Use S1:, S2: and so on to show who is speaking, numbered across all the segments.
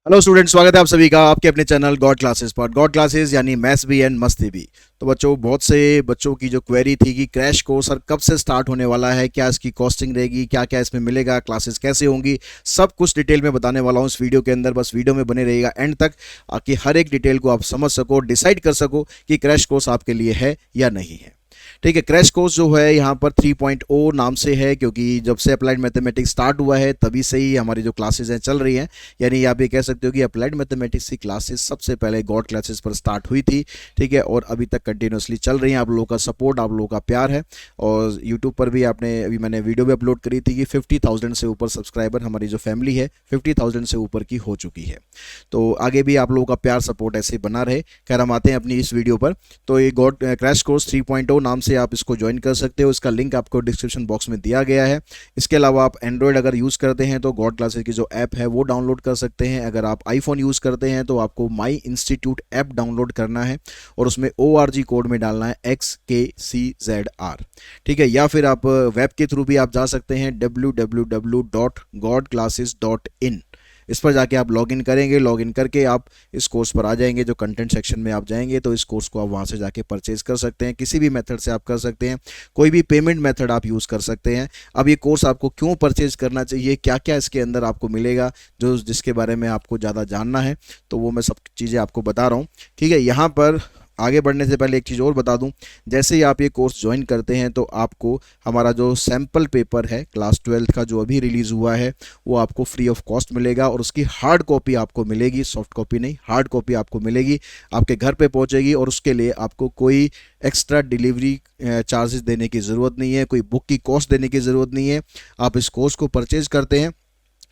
S1: Hello student, स्वागत है आप सभी का आपके अपने चैनल गॉड क्लासेस पर। गॉड क्लासेस यानी मैथ्स भी एंड मस्ती भी। तो बच्चों, बहुत से बच्चों की जो क्वेरी थी कि क्रैश कोर्स सर कब से स्टार्ट होने वाला है, क्या इसकी कॉस्टिंग रहेगी, क्या क्या इसमें मिलेगा, क्लासेस कैसे होंगी, सब कुछ डिटेल में बताने वाला हूँ इस वीडियो के अंदर। बस वीडियो में बने रहिएगा एंड तक, ताकि हर एक डिटेल को आप समझ सको, डिसाइड कर सको कि क्रैश कोर्स आपके लिए है या नहीं है। ठीक है, क्रैश कोर्स जो है यहाँ पर 3.0 नाम से है, क्योंकि जब से अप्लाइड मैथमेटिक्स स्टार्ट हुआ है तभी से ही हमारी जो क्लासेस हैं चल रही हैं। यानी आप ये कह सकते हो कि अप्लाइड मैथमेटिक्स की क्लासेस सबसे पहले गॉड क्लासेस पर स्टार्ट हुई थी। ठीक है, और अभी तक कंटिन्यूसली चल रही हैं। आप लोगों का सपोर्ट, आप लोगों का प्यार है। और यूट्यूब पर भी आपने अभी मैंने वीडियो भी अपलोड करी थी कि 50,000 से ऊपर सब्सक्राइबर हमारी जो फैमिली है 50,000 से ऊपर की हो चुकी है। तो आगे भी आप लोगों का प्यार सपोर्ट ऐसे बना रहे। खैर, हम आते हैं अपनी इस वीडियो पर। तो ये गॉड क्रैश कोर्स 3.0 नाम से आप इसको ज्वाइन कर सकते हो। इसका लिंक आपको डिस्क्रिप्शन बॉक्स में दिया गया है। इसके अलावा आप एंड्रॉयड अगर यूज़ करते हैं तो गॉड क्लासेस की जो ऐप है वो डाउनलोड कर सकते हैं। अगर आप आईफोन यूज़ करते हैं तो आपको माई इंस्टीट्यूट ऐप डाउनलोड करना है और उसमें ORG कोड में डालना है XKCZR। ठीक है, या फिर आप वेब के थ्रू भी आप जा सकते हैं www.godclasses.in। इस पर जाके आप लॉगिन करेंगे। लॉगिन करके आप इस कोर्स पर आ जाएंगे। जो कंटेंट सेक्शन में आप जाएंगे तो इस कोर्स को आप वहां से जाके परचेज कर सकते हैं। किसी भी मेथड से आप कर सकते हैं, कोई भी पेमेंट मेथड आप यूज़ कर सकते हैं। अब ये कोर्स आपको क्यों परचेज करना चाहिए, क्या क्या इसके अंदर आपको मिलेगा, जो जिसके बारे में आपको ज़्यादा जानना है, तो वो मैं सब चीज़ें आपको बता रहा हूँ। ठीक है, यहाँ पर आगे बढ़ने से पहले एक चीज़ और बता दूं। जैसे ही आप ये कोर्स ज्वाइन करते हैं तो आपको हमारा जो सैम्पल पेपर है क्लास 12th का जो अभी रिलीज़ हुआ है वो आपको फ्री ऑफ कॉस्ट मिलेगा, और उसकी हार्ड कॉपी आपको मिलेगी, सॉफ्ट कॉपी नहीं, हार्ड कॉपी आपको मिलेगी, आपके घर पे पहुंचेगी। और उसके लिए आपको कोई एक्स्ट्रा डिलीवरी चार्जेस देने की ज़रूरत नहीं है, कोई बुक की कॉस्ट देने की ज़रूरत नहीं है। आप इस कोर्स को परचेज करते हैं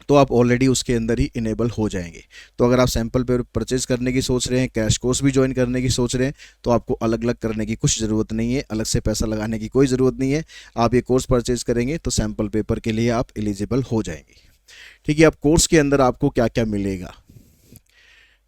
S1: तो आप ऑलरेडी उसके अंदर ही इनेबल हो जाएंगे। तो अगर आप सैंपल पे परचेज करने की सोच रहे हैं, कैश कोर्स भी ज्वाइन करने की सोच रहे हैं, तो आपको अलग अलग करने की कुछ ज़रूरत नहीं है, अलग से पैसा लगाने की कोई ज़रूरत नहीं है। आप ये कोर्स परचेज करेंगे तो सैंपल पेपर के लिए आप एलिजिबल हो जाएंगे। ठीक है, अब कोर्स के अंदर आपको क्या क्या मिलेगा।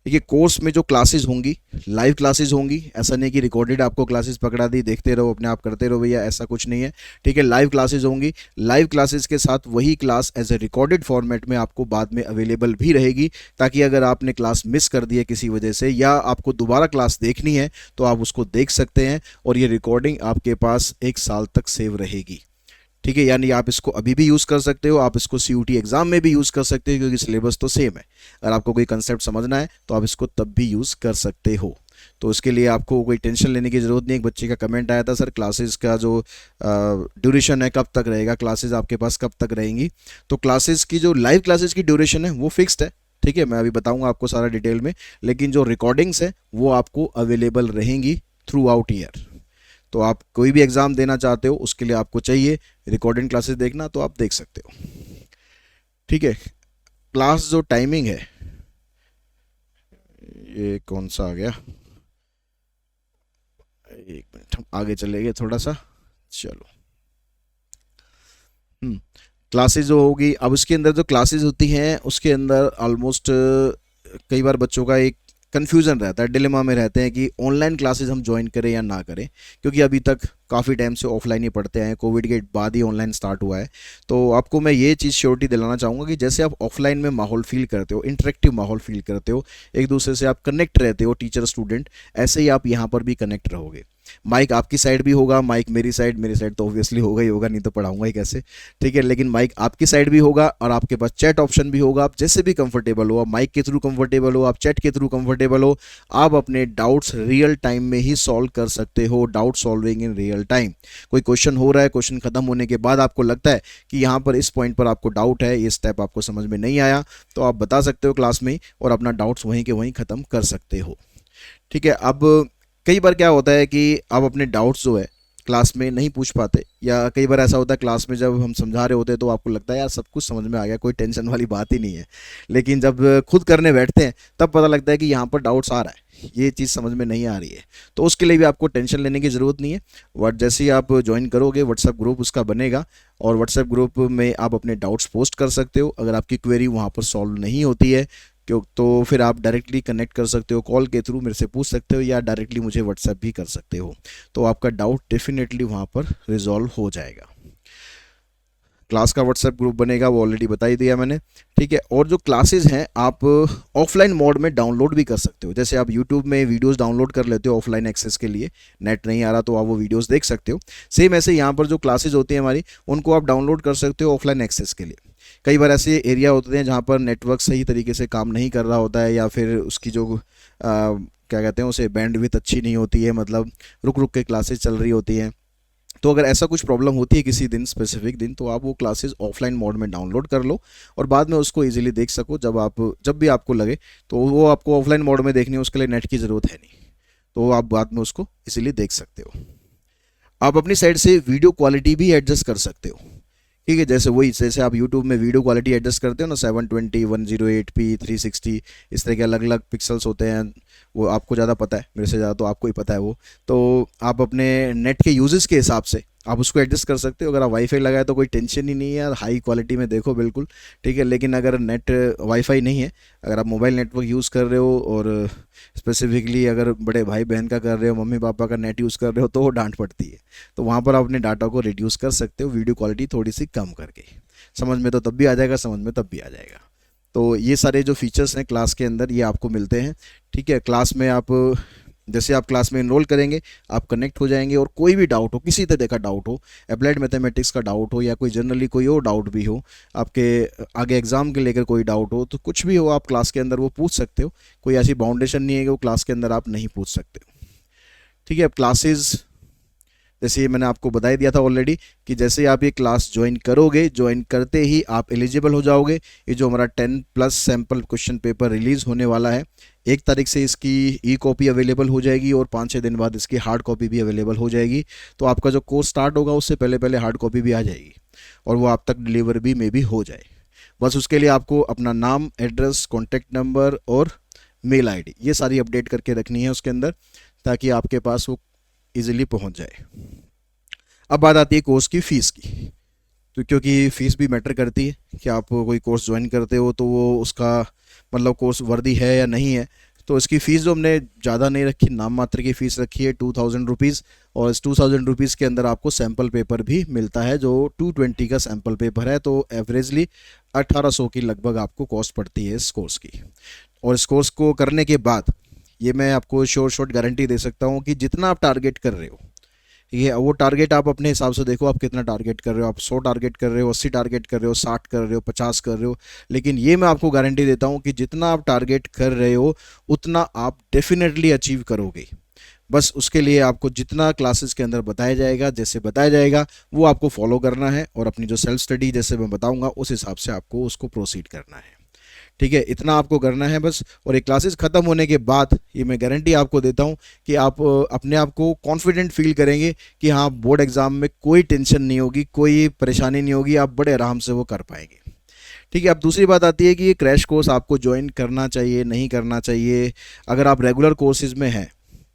S1: देखिए, कोर्स में जो क्लासेस होंगी लाइव क्लासेस होंगी। ऐसा नहीं कि रिकॉर्डेड आपको क्लासेस पकड़ा दी, देखते रहो अपने आप करते रहो भैया, ऐसा कुछ नहीं है। ठीक है, लाइव क्लासेस होंगी। लाइव क्लासेस के साथ वही class as a recorded format में आपको बाद में अवेलेबल भी रहेगी, ताकि अगर आपने क्लास मिस कर दी है किसी वजह से या आपको दोबारा क्लास देखनी है तो आप उसको देख सकते हैं, और ये रिकॉर्डिंग आपके पास 1 साल तक सेव रहेगी। ठीक है, यानी आप इसको अभी भी यूज़ कर सकते हो, आप इसको CUT एग्जाम में भी यूज़ कर सकते हो, क्योंकि सिलेबस तो सेम है। अगर आपको कोई कंसेप्ट समझना है तो आप इसको तब भी यूज़ कर सकते हो। तो इसके लिए आपको कोई टेंशन लेने की ज़रूरत नहीं। एक बच्चे का कमेंट आया था, सर क्लासेस का जो ड्यूरेशन है कब तक रहेगा, क्लासेस आपके पास कब तक रहेंगी। तो क्लासेस की जो लाइव क्लासेस की ड्यूरेशन है वो फिक्स्ड है। ठीक है, मैं अभी बताऊंगा आपको सारा डिटेल में। लेकिन जो रिकॉर्डिंग्स है वो आपको अवेलेबल रहेंगी थ्रू आउट ईयर। तो आप कोई भी एग्ज़ाम देना चाहते हो उसके लिए आपको चाहिए रिकॉर्डिंग क्लासेस देखना, तो आप देख सकते हो। ठीक है, क्लास जो टाइमिंग है, ये कौन सा आ गया, एक मिनट हम आगे चले गए थोड़ा सा। चलो, क्लासेस जो होगी, अब उसके अंदर जो क्लासेस होती हैं उसके अंदर ऑलमोस्ट कई बार बच्चों का एक कन्फ्यूज़न रहता है, डिलेमा में रहते हैं कि ऑनलाइन क्लासेस हम ज्वाइन करें या ना करें, क्योंकि अभी तक काफ़ी टाइम से ऑफलाइन ही पढ़ते हैं, कोविड के बाद ही ऑनलाइन स्टार्ट हुआ है। तो आपको मैं ये चीज़ श्योरिटी दिलाना चाहूँगा कि जैसे आप ऑफलाइन में माहौल फील करते हो, इंटरेक्टिव माहौल फील करते हो, एक दूसरे से आप कनेक्ट रहते हो टीचर स्टूडेंट, ऐसे ही आप यहाँ पर भी कनेक्ट रहोगे। माइक आपकी साइड भी होगा, माइक मेरी साइड तो ऑब्वियसली होगा ही होगा, नहीं तो पढ़ाऊंगा ही कैसे। ठीक है, लेकिन माइक आपकी साइड भी होगा और आपके पास चैट ऑप्शन भी होगा। आप जैसे भी कंफर्टेबल हो, आप माइक के थ्रू कंफर्टेबल हो, आप चैट के थ्रू कंफर्टेबल हो, आप अपने डाउट्स रियल टाइम में ही सॉल्व कर सकते हो। Doubt solving in real time. कोई क्वेश्चन हो रहा है, क्वेश्चन खत्म होने के बाद आपको लगता है कि यहाँ पर इस पॉइंट पर आपको डाउट है, ये स्टेप आपको समझ में नहीं आया, तो आप बता सकते हो क्लास में और अपना डाउट्स वहीं के वहीं खत्म कर सकते हो। ठीक है, अब कई बार क्या होता है कि आप अपने डाउट्स जो है क्लास में नहीं पूछ पाते, या कई बार ऐसा होता है क्लास में जब हम समझा रहे होते हैं तो आपको लगता है यार सब कुछ समझ में आ गया, कोई टेंशन वाली बात ही नहीं है। लेकिन जब खुद करने बैठते हैं तब पता लगता है कि यहाँ पर डाउट्स आ रहा है, ये चीज़ समझ में नहीं आ रही है। तो उसके लिए भी आपको टेंशन लेने की ज़रूरत नहीं है। बट जैसे ही आप ज्वाइन करोगे व्हाट्सएप ग्रुप उसका बनेगा, और व्हाट्सएप ग्रुप में आप अपने डाउट्स पोस्ट कर सकते हो। अगर आपकी क्वेरी वहाँ पर सॉल्व नहीं होती है क्यों, तो फिर आप डायरेक्टली कनेक्ट कर सकते हो, कॉल के थ्रू मेरे से पूछ सकते हो, या डायरेक्टली मुझे व्हाट्सएप भी कर सकते हो। तो आपका डाउट डेफिनेटली वहाँ पर रिजॉल्व हो जाएगा। क्लास का व्हाट्सएप ग्रुप बनेगा, वो ऑलरेडी बता ही दिया मैंने, ठीक है। और जो क्लासेस हैं आप ऑफलाइन मोड में डाउनलोड भी कर सकते हो। जैसे आप यूट्यूब में वीडियोस डाउनलोड कर लेते हो ऑफलाइन एक्सेस के लिए, नेट नहीं आ रहा तो आप वो वीडियोस देख सकते हो। सेम ऐसे यहाँ पर जो क्लासेज होती हैं हमारी, उनको आप डाउनलोड कर सकते हो ऑफलाइन एक्सेस के लिए। कई बार ऐसे एरिया होते हैं जहाँ पर नेटवर्क सही तरीके से काम नहीं कर रहा होता है, या फिर उसकी जो क्या कहते हैं उसे, बैंडविड्थ अच्छी नहीं होती है, मतलब रुक रुक के क्लासेस चल रही होती हैं। तो अगर ऐसा कुछ प्रॉब्लम होती है किसी दिन, स्पेसिफिक दिन, तो आप वो क्लासेस ऑफलाइन मोड में डाउनलोड कर लो और बाद में उसको इजीली देख सको जब भी आपको लगे। तो वो आपको ऑफलाइन मोड में देखनी है, उसके लिए नेट की ज़रूरत है नहीं, तो आप बाद में उसको इजीली देख सकते हो। आप अपनी साइड से वीडियो क्वालिटी भी एडजस्ट कर सकते हो, ठीक है। जैसे आप यूट्यूब में वीडियो क्वालिटी एडजस्ट करते हो ना, 720, 108p, 360, इस तरह के अलग अलग पिक्सल्स होते हैं। वो आपको ज़्यादा पता है, मेरे से ज़्यादा तो आपको ही पता है वो। तो आप अपने नेट के यूजेस के हिसाब से आप उसको एडजस्ट कर सकते हो। अगर आप वाईफाई लगाए तो कोई टेंशन ही नहीं है यार, हाई क्वालिटी में देखो बिल्कुल, ठीक है। लेकिन अगर नेट वाईफाई नहीं है, अगर आप मोबाइल नेटवर्क यूज़ कर रहे हो और स्पेसिफिकली अगर बड़े भाई बहन का कर रहे हो, मम्मी पापा का नेट यूज़ कर रहे हो, तो वो डांट पड़ती है। तो वहाँ पर आप अपने डाटा को रिड्यूस कर सकते हो, वीडियो क्वालिटी थोड़ी सी कम करके। समझ में तो तब भी आ जाएगा, समझ में तब भी आ जाएगा। तो ये सारे जो फीचर्स हैं क्लास के अंदर, ये आपको मिलते हैं, ठीक है। क्लास में आप जैसे आप क्लास में इनरोल करेंगे, आप कनेक्ट हो जाएंगे, और कोई भी डाउट हो, किसी तरह का डाउट हो, अप्लाइड मैथमेटिक्स का डाउट हो या कोई जनरली कोई और डाउट भी हो, आपके आगे एग्जाम के लेकर कोई डाउट हो, तो कुछ भी हो आप क्लास के अंदर वो पूछ सकते हो। कोई ऐसी बाउंडेशन नहीं है कि वो क्लास के अंदर आप नहीं पूछ सकते हो, ठीक है। अब क्लासेस जैसे ये मैंने आपको बता ही दिया था ऑलरेडी कि जैसे आप ये क्लास ज्वाइन करोगे, ज्वाइन करते ही आप एलिजिबल हो जाओगे। ये जो हमारा 10+ सैम्पल क्वेश्चन पेपर रिलीज़ होने वाला है, 1 तारीख से इसकी ई कॉपी अवेलेबल हो जाएगी और 5-6 दिन बाद इसकी हार्ड कॉपी भी अवेलेबल हो जाएगी। तो आपका जो कोर्स स्टार्ट होगा उससे पहले पहले हार्ड कॉपी भी आ जाएगी और वो आप तक डिलीवर भी में भी हो जाए। बस उसके लिए आपको अपना नाम, एड्रेस, कॉन्टैक्ट नंबर और मेल आईडी, ये सारी अपडेट करके रखनी है उसके अंदर, ताकि आपके पास वो इजीली पहुंच जाए। अब बात आती है कोर्स की फ़ीस की, तो क्योंकि फ़ीस भी मैटर करती है कि आप कोई कोर्स ज्वाइन करते हो तो वो उसका मतलब कोर्स वर्दी है या नहीं है। तो इसकी फ़ीस जो हमने ज़्यादा नहीं रखी, नाम मात्र की फ़ीस रखी है 2000 रुपीज़, और इस 2000 रुपीज़ के अंदर आपको सैम्पल पेपर भी मिलता है जो 220 का सैम्पल पेपर है। तो एवरेजली 1800 की लगभग आपको कॉस्ट पड़ती है इस कोर्स की। और इस कोर्स को करने के बाद ये मैं आपको शॉर्ट गारंटी दे सकता हूँ कि जितना आप टारगेट कर रहे हो, ये वो टारगेट आप अपने हिसाब से देखो, आप कितना टारगेट कर रहे हो। आप 100 टारगेट कर रहे हो, 80 टारगेट कर रहे हो, 60 कर रहे हो, 50 कर रहे हो, लेकिन ये मैं आपको गारंटी देता हूँ कि जितना आप टारगेट कर रहे हो उतना आप डेफिनेटली अचीव करोगे। बस उसके लिए आपको जितना क्लासेस के अंदर बताया जाएगा, जैसे बताया जाएगा, वो आपको फॉलो करना है और अपनी जो सेल्फ स्टडी जैसे मैं बताऊँगा उस हिसाब से आपको उसको प्रोसीड करना है, ठीक है। इतना आपको करना है बस। और ये क्लासेस ख़त्म होने के बाद ये मैं गारंटी आपको देता हूँ कि आप अपने आप को कॉन्फिडेंट फील करेंगे कि हाँ, बोर्ड एग्ज़ाम में कोई टेंशन नहीं होगी, कोई परेशानी नहीं होगी, आप बड़े आराम से वो कर पाएंगे, ठीक है। अब दूसरी बात आती है कि ये क्रैश कोर्स आपको ज्वाइन करना चाहिए, नहीं करना चाहिए। अगर आप रेगुलर कोर्सेज में हैं,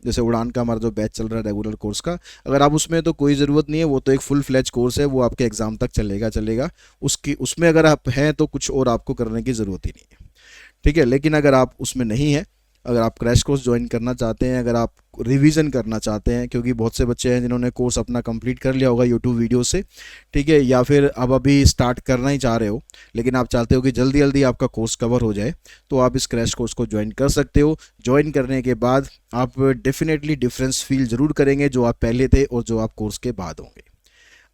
S1: जैसे उड़ान का हमारा जो बैच चल रहा है रेगुलर कोर्स का, अगर आप उसमें, तो कोई ज़रूरत नहीं है, वो तो एक फुल फ्लैज कोर्स है, वो आपके एग्ज़ाम तक चलेगा। उसमें अगर आप हैं तो कुछ और आपको करने की ज़रूरत ही नहीं है, ठीक है। लेकिन अगर आप उसमें नहीं है, अगर आप क्रैश कोर्स ज्वाइन करना चाहते हैं, अगर आप रिवीजन करना चाहते हैं, क्योंकि बहुत से बच्चे हैं जिन्होंने कोर्स अपना कंप्लीट कर लिया होगा यूट्यूब वीडियो से, ठीक है, या फिर अब अभी स्टार्ट करना ही चाह रहे हो लेकिन आप चाहते हो कि जल्दी जल्दी आपका कोर्स कवर हो जाए, तो आप इस क्रैश कोर्स को ज्वाइन कर सकते हो। ज्वाइन करने के बाद आप डेफिनेटली डिफरेंस फील ज़रूर करेंगे जो आप पहले थे और जो आप कोर्स के बाद होंगे।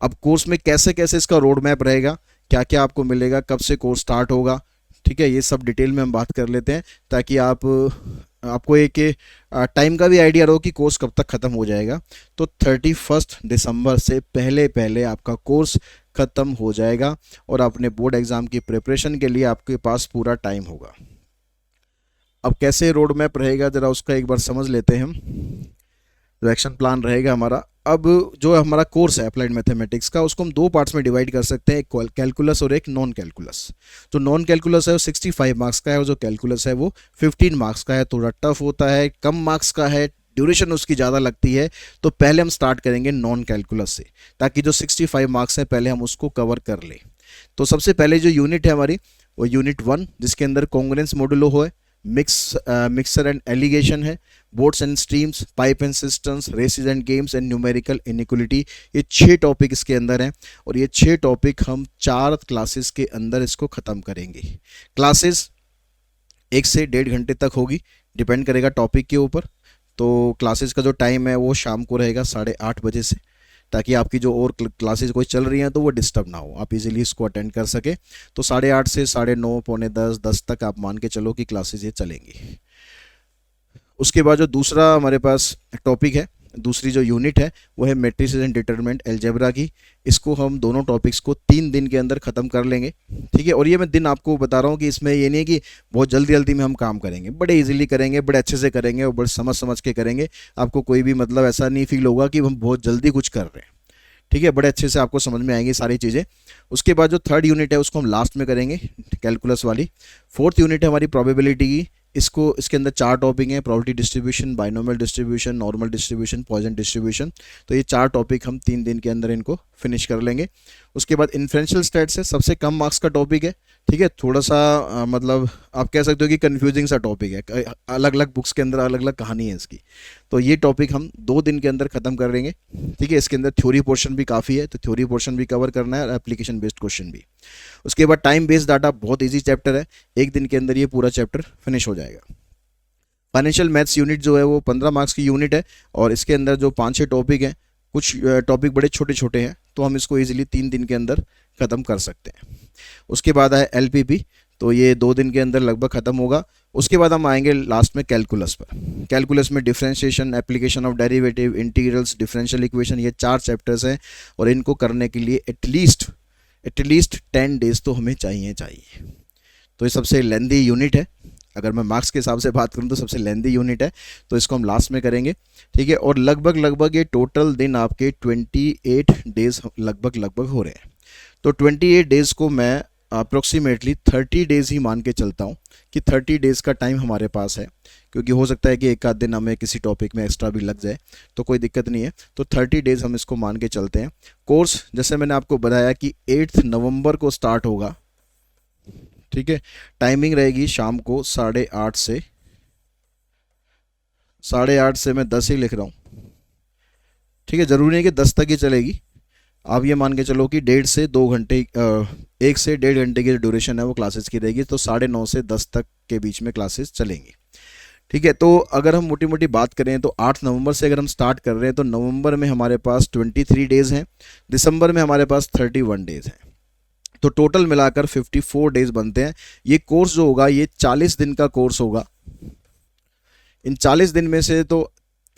S1: अब कोर्स में कैसे कैसे इसका रोड मैप रहेगा, क्या क्या आपको मिलेगा, कब से कोर्स स्टार्ट होगा, ठीक है, ये सब डिटेल में हम बात कर लेते हैं, ताकि आपको एक टाइम का भी आइडिया रहो कि कोर्स कब तक ख़त्म हो जाएगा। तो 31 दिसंबर से पहले पहले आपका कोर्स ख़त्म हो जाएगा और अपने बोर्ड एग्ज़ाम की प्रिपरेशन के लिए आपके पास पूरा टाइम होगा। अब कैसे रोड मैप रहेगा ज़रा उसका एक बार समझ लेते हैं हम। जो एक्शन प्लान रहेगा हमारा, अब जो हमारा कोर्स है अप्लाइड मैथमेटिक्स का, उसको हम 2 पार्ट्स में डिवाइड कर सकते हैं, एक कैलकुलस और एक नॉन कैलकुलस। जो नॉन कैलकुलस है वो 65 मार्क्स का है और जो कैलकुलस है वो 15 मार्क्स का है। थोड़ा टफ होता है, कम मार्क्स का है, ड्यूरेशन उसकी ज़्यादा लगती है। तो पहले हम स्टार्ट करेंगे नॉन कैलकुलस से, ताकि जो 65 मार्क्स हैं पहले हम उसको कवर कर लें। तो सबसे पहले जो यूनिट है हमारी, वो यूनिट 1, जिसके अंदर कॉन्ग्रुएंस मॉडुलो है, मिक्सर एंड एलिगेशन है, boats and streams, pipe and systems, races and games and numerical inequality. ये 6 टॉपिक इसके अंदर हैं और ये 6 टॉपिक हम 4 क्लासेस के अंदर इसको ख़त्म करेंगे। क्लासेस 1 से 1.5 घंटे तक होगी, डिपेंड करेगा टॉपिक के ऊपर। तो क्लासेस का जो टाइम है वो शाम को रहेगा 8:30 बजे से, ताकि आपकी जो और क्लासेस कोई चल रही हैं तो वो डिस्टर्ब ना हो, आप इजीली इसको अटेंड कर सके। तो 8:30 से 9:30, पौने 10 तक आप मान के चलो कि क्लासेस ये चलेंगी। उसके बाद जो दूसरा हमारे पास टॉपिक है, दूसरी जो यूनिट है वो है मैट्रिसेस एंड डिटरमिनेंट अलजेब्रा की। इसको हम दोनों टॉपिक्स को 3 दिन के अंदर ख़त्म कर लेंगे, ठीक है। और ये मैं दिन आपको बता रहा हूँ कि इसमें ये नहीं है कि बहुत जल्दी जल्दी में हम काम करेंगे, बड़े इजीली करेंगे, बड़े अच्छे से करेंगे और बड़े समझ समझ के करेंगे। आपको कोई भी मतलब ऐसा नहीं फील होगा कि हम बहुत जल्दी कुछ कर रहे हैं, ठीक है। बड़े अच्छे से आपको समझ में आएंगी सारी चीज़ें। उसके बाद जो थर्ड यूनिट है उसको हम लास्ट में करेंगे, कैलकुलस वाली। फोर्थ यूनिट है हमारी प्रोबेबिलिटी की। इसके अंदर 4 टॉपिक हैं, probability distribution, binomial distribution, normal distribution, Poisson distribution. तो ये 4 टॉपिक हम 3 दिन के अंदर इनको फिनिश कर लेंगे। उसके बाद इन्फ्रेंशियल स्टैट्स है, सबसे कम मार्क्स का टॉपिक है, ठीक है। थोड़ा सा मतलब आप कह सकते हो कि कन्फ्यूजिंग सा टॉपिक है, अलग अलग बुक्स के अंदर अलग अलग कहानी है इसकी। तो ये टॉपिक हम 2 दिन के अंदर ख़त्म कर लेंगे, ठीक है। इसके अंदर थ्योरी पोर्शन भी काफ़ी है, तो थ्योरी पोर्शन भी कवर करना है और एप्लीकेशन बेस्ड क्वेश्चन भी। उसके बाद टाइम बेस्ड डाटा, बहुत ईजी चैप्टर है, 1 दिन के अंदर ये पूरा चैप्टर फिनिश हो जाएगा। फाइनेंशियल मैथ्स यूनिट जो है वो 15 मार्क्स की यूनिट है और इसके अंदर जो 5-6 टॉपिक हैं, कुछ टॉपिक बड़े छोटे छोटे हैं, तो हम इसको ईजिली 3 दिन के अंदर ख़त्म कर सकते हैं। उसके बाद है एलपीपी, तो ये 2 दिन के अंदर लगभग ख़त्म होगा। उसके बाद हम आएंगे लास्ट में कैलकुलस पर। कैलकुलस में differentiation, application of derivative, integrals, differential equation, ये 4 चैप्टर्स हैं और इनको करने के लिए एटलीस्ट 10 डेज तो हमें चाहिए। तो ये सबसे लेंदी यूनिट है, अगर मैं मार्क्स के हिसाब से बात करूं तो सबसे लेंदी यूनिट है, तो इसको हम लास्ट में करेंगे, ठीक है। और लगभग ये टोटल दिन आपके 28 डेज लगभग हो रहे हैं। तो 28 डेज़ को मैं अप्रोक्सीमेटली 30 डेज़ ही मान के चलता हूँ कि 30 डेज़ का टाइम हमारे पास है, क्योंकि हो सकता है कि एक आध दिन हमें किसी टॉपिक में एक्स्ट्रा भी लग जाए, तो कोई दिक्कत नहीं है। तो 30 डेज़ हम इसको मान के चलते हैं। कोर्स जैसे मैंने आपको बताया कि 8 नवंबर को स्टार्ट होगा, ठीक है। टाइमिंग रहेगी शाम को 8:30 से मैं 10 ही लिख रहा हूँ, ठीक है। ज़रूरी नहीं कि 10 तक ही चलेगी, आप ये मान के चलो कि 1.5 से 2 घंटे 1 से 1.5 घंटे की जो ड्यूरेशन है वो क्लासेस की रहेगी। तो 9:30 से 10 तक के बीच में क्लासेस चलेंगी, ठीक है। तो अगर हम मोटी मोटी बात करें तो 8 नवंबर से अगर हम स्टार्ट कर रहे हैं तो नवंबर में हमारे पास 23 डेज़ हैं, दिसंबर में हमारे पास 31 डेज़ हैं, तो टोटल मिलाकर 54 डेज़ बनते हैं। ये कोर्स जो होगा ये 40 दिन का कोर्स होगा। इन 40 दिन में से तो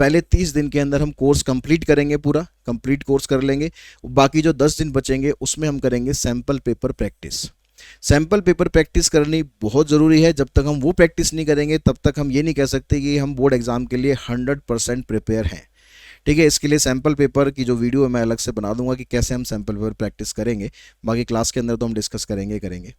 S1: पहले 30 दिन के अंदर हम कोर्स कंप्लीट करेंगे, पूरा कंप्लीट कोर्स कर लेंगे। बाकी जो 10 दिन बचेंगे उसमें हम करेंगे sample paper practice. Sample paper practice करनी बहुत ज़रूरी है। जब तक हम वो प्रैक्टिस नहीं करेंगे तब तक हम ये नहीं कह सकते कि हम बोर्ड एग्ज़ाम के लिए 100% प्रिपेयर हैं, ठीक है। इसके लिए सैम्पल पेपर की जो वीडियो मैं अलग से बना दूंगा कि कैसे हम सैम्पल पेपर प्रैक्टिस करेंगे, बाकी क्लास के अंदर तो हम डिस्कस करेंगे।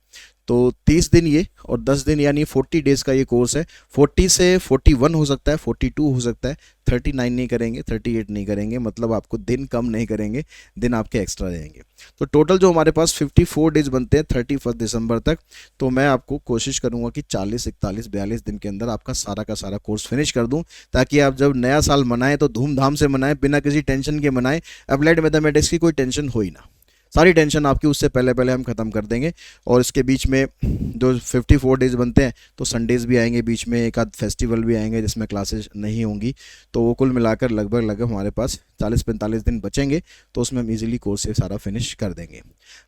S1: तो 30 दिन ये और 10 दिन यानी 40 डेज़ का ये कोर्स है। 40 से 41 हो सकता है, 42 हो सकता है, 39 नहीं करेंगे, 38 नहीं करेंगे, मतलब आपको दिन कम नहीं करेंगे, दिन आपके एक्स्ट्रा रहेंगे। तो टोटल जो हमारे पास 54 डेज़ बनते हैं 31 दिसंबर तक। तो मैं आपको कोशिश करूँगा कि 40, 41, 42 दिन के अंदर आपका सारा का सारा कोर्स फिनिश कर दूँ, ताकि आप जब नया साल मनाएं तो धूमधाम से मनाएं, बिना किसी टेंशन के मनाएं। अप्लाइड मैथमेटिक्स की कोई टेंशन हो ही ना, सारी टेंशन आपकी उससे पहले हम ख़त्म कर देंगे। और इसके बीच में जो 54 डेज़ बनते हैं तो संडेज़ भी आएंगे बीच में, एक आध फेस्टिवल भी आएंगे जिसमें क्लासेस नहीं होंगी। तो वो कुल मिलाकर लगभग हमारे पास 40-45 दिन बचेंगे, तो उसमें हम इजीली कोर्स से सारा फिनिश कर देंगे।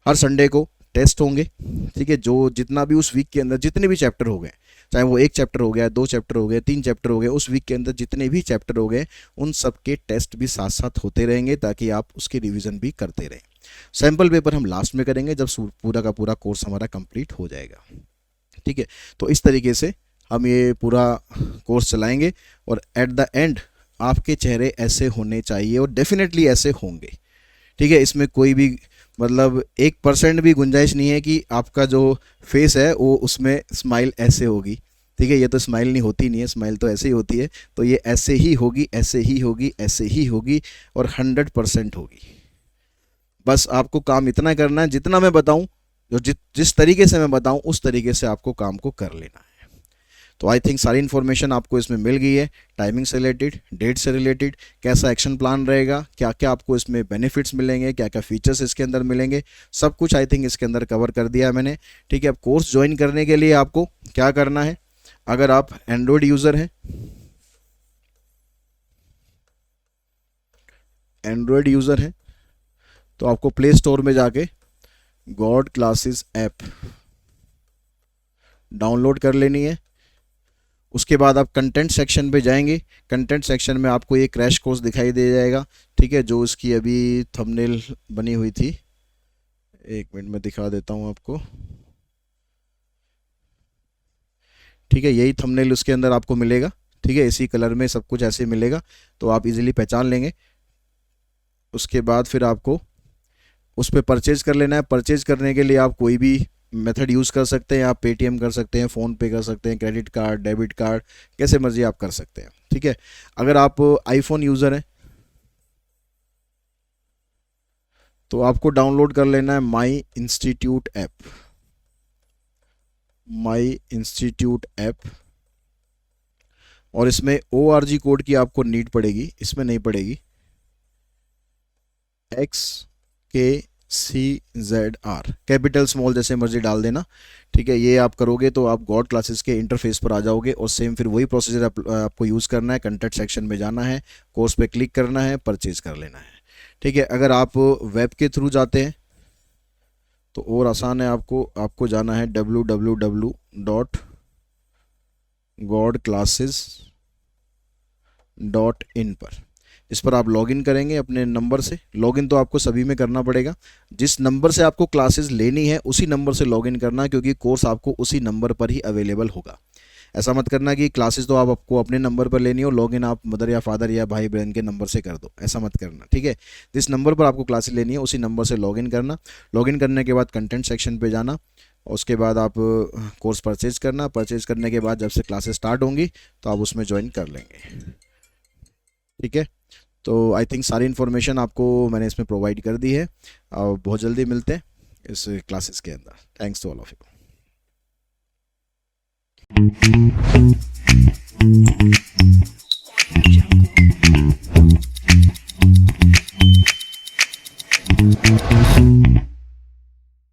S1: हर संडे को टेस्ट होंगे, ठीक है। जो जितना भी उस वीक के अंदर जितने भी चैप्टर हो गए, चाहे वो 1 चैप्टर हो गया, 2 चैप्टर हो गए, 3 चैप्टर हो गए, उस वीक के अंदर जितने भी चैप्टर हो गए उन सब के टेस्ट भी साथ साथ होते रहेंगे, ताकि आप उसकी रिवीजन भी करते रहें। सैम्पल पेपर हम लास्ट में करेंगे जब पूरा का पूरा कोर्स हमारा कंप्लीट हो जाएगा, ठीक है। तो इस तरीके से हम ये पूरा कोर्स चलाएंगे और एट द एंड आपके चेहरे ऐसे होने चाहिए और डेफिनेटली ऐसे होंगे, ठीक है। इसमें कोई भी मतलब 1% भी गुंजाइश नहीं है कि आपका जो फेस है वो उसमें स्माइल ऐसे होगी, ठीक है। ये तो स्माइल नहीं होती नहीं है, स्माइल तो ऐसे ही होती है। तो ये ऐसे ही होगी, ऐसे ही होगी, ऐसे ही होगी और 100% होगी। बस आपको काम इतना करना है, जितना मैं बताऊं, जो जिस तरीके से मैं बताऊं उस तरीके से आपको काम को कर लेना है। तो आई थिंक सारी इन्फॉर्मेशन आपको इसमें मिल गई है, टाइमिंग से रिलेटेड, डेट से रिलेटेड, कैसा एक्शन प्लान रहेगा, क्या क्या आपको इसमें बेनिफिट्स मिलेंगे, क्या क्या फीचर्स इसके अंदर मिलेंगे, सब कुछ आई थिंक इसके अंदर कवर कर दिया है मैंने। ठीक है, अब कोर्स ज्वाइन करने के लिए आपको क्या करना है, अगर आप एंड्रॉयड यूज़र हैं, तो आपको प्ले स्टोर में जाके गॉड क्लासेस ऐप डाउनलोड कर लेनी है। उसके बाद आप कंटेंट सेक्शन पे जाएंगे, कंटेंट सेक्शन में आपको ये क्रैश कोर्स दिखाई दे जाएगा। ठीक है, जो इसकी अभी थंबनेल बनी हुई थी, एक मिनट में दिखा देता हूँ आपको। ठीक है, यही थंबनेल उसके अंदर आपको मिलेगा। ठीक है, इसी कलर में सब कुछ ऐसे मिलेगा, तो आप इजीली पहचान लेंगे। उसके बाद फिर आपको उस पर परचेज कर लेना है। परचेज करने के लिए आप कोई भी मेथड यूज़ कर सकते हैं, आप पेटीएम कर सकते हैं, फ़ोन पे कर सकते हैं, क्रेडिट कार्ड, डेबिट कार्ड, कैसे मर्जी आप कर सकते हैं। ठीक है, अगर आप आईफोन यूज़र हैं तो आपको डाउनलोड कर लेना है माई इंस्टीट्यूट ऐप। माई इंस्टीट्यूट ऐप, और इसमें ORG कोड की आपको नीड पड़ेगी, इसमें नहीं पड़ेगी। XKCZR, कैपिटल स्मॉल जैसे मर्जी डाल देना। ठीक है, ये आप करोगे तो आप गॉड क्लासेस के इंटरफेस पर आ जाओगे, और सेम फिर वही प्रोसीजर आपको यूज़ करना है। कंटेंट सेक्शन में जाना है, कोर्स पे क्लिक करना है, परचेज कर लेना है। ठीक है, अगर आप वेब के थ्रू जाते हैं तो और आसान है, आपको जाना है www.godclasses.in पर। इस पर आप लॉगिन करेंगे अपने नंबर से। लॉगिन तो आपको सभी में करना पड़ेगा, जिस नंबर से आपको क्लासेस लेनी है उसी नंबर से लॉगिन करना, क्योंकि कोर्स आपको उसी नंबर पर ही अवेलेबल होगा। ऐसा मत करना कि क्लासेस तो आपको अपने नंबर पर लेनी हो, लॉगिन आप मदर या फादर या भाई बहन के नंबर से कर दो, ऐसा मत करना। ठीक है, जिस नंबर पर आपको क्लासेस लेनी है उसी नंबर से लॉगिन करना। लॉगिन करने के बाद कंटेंट सेक्शन पे जाना, उसके बाद आप कोर्स परचेज करना। परचेज करने के बाद जब से क्लासेस स्टार्ट होंगी तो आप उसमें ज्वाइन कर लेंगे। ठीक है, तो आई थिंक सारी इन्फॉर्मेशन आपको मैंने इसमें प्रोवाइड कर दी है, और बहुत जल्दी मिलते हैं इस क्लासेस के अंदर। Thanks to all of you.